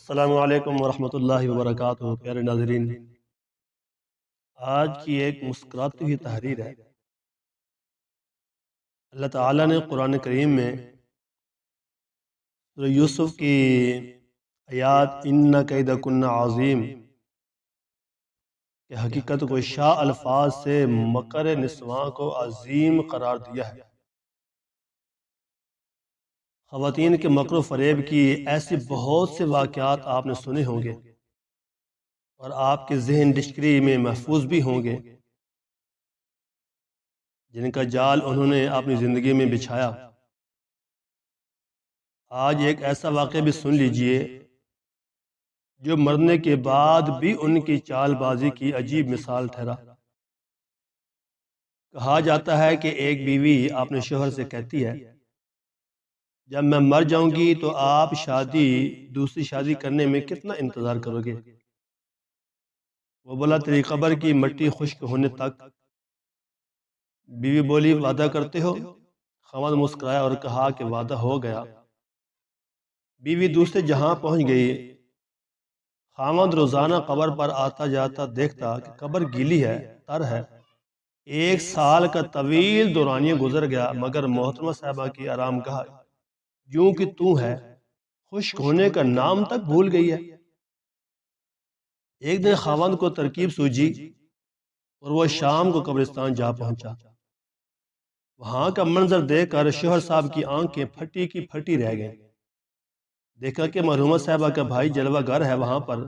السلام علیکم ورحمۃ اللہ وبرکاتہ۔ پیارے ناظرین، آج کی ایک مسکراتی ہوئی تحریر ہے۔ اللہ تعالیٰ نے قرآن کریم میں سورہ یوسف کی آیات ان کیدکن عظیم کہ حقیقت کو شاہ الفاظ سے مکر نسواں کو عظیم قرار دیا ہے۔ خواتین کے مکر و فریب کی ایسی بہت سے واقعات آپ نے سنے ہوں گے اور آپ کے ذہن ڈکشنری میں محفوظ بھی ہوں گے، جن کا جال انہوں نے اپنی زندگی میں بچھایا۔ آج ایک ایسا واقعہ بھی سن لیجئے جو مرنے کے بعد بھی ان کی چال بازی کی عجیب مثال ٹھہرا۔ کہا جاتا ہے کہ ایک بیوی اپنے شوہر سے کہتی ہے، جب میں مر جاؤں گی تو آپ دوسری شادی کرنے میں کتنا انتظار کرو گے؟ وہ بولا، تیری قبر کی مٹی خشک ہونے تک۔ بیوی بولی، وعدہ کرتے ہو؟ خاوند مسکرایا اور کہا کہ وعدہ ہو گیا۔ بیوی دوسرے جہاں پہنچ گئی۔ خاوند روزانہ قبر پر آتا جاتا دیکھتا کہ قبر گیلی ہے، تر ہے۔ 1 سال کا طویل دورانیہ گزر گیا، مگر محترمہ صاحبہ کی آرام گاہ یوں کہ تو ہے خشک ہونے کا نام تک بھول گئی ہے۔ ایک دن خاوند کو ترکیب سوجی اور وہ شام کو قبرستان جا پہنچا۔ وہاں کا منظر دیکھ کر شوہر صاحب کی آنکھیں پھٹی کی پھٹی رہ گئیں۔ دیکھا کہ مرحومہ صاحبہ کا بھائی جلوہ گر ہے وہاں پر۔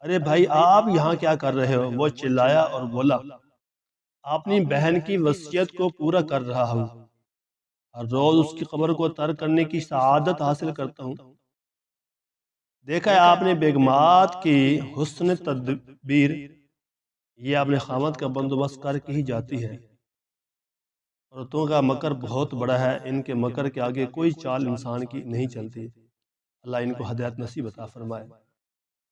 ارے بھائی، آپ یہاں کیا کر رہے ہو؟ وہ چلایا اور بولا، اپنی بہن کی وصیت کو پورا کر رہا ہوں، ہر روز اس کی قبر کو تر کرنے کی سعادت حاصل کرتا ہوں۔ دیکھا ہے آپ نے بیگمات کی حسن تدبیر، یہ اپنے خاوند کا بندوبست کر کے ہی جاتی ہے۔ عورتوں کا مکر بہت بڑا ہے، ان کے مکر کے آگے کوئی چال انسان کی نہیں چلتی۔ اللہ ان کو ہدایت نصیب عطا فرمائے۔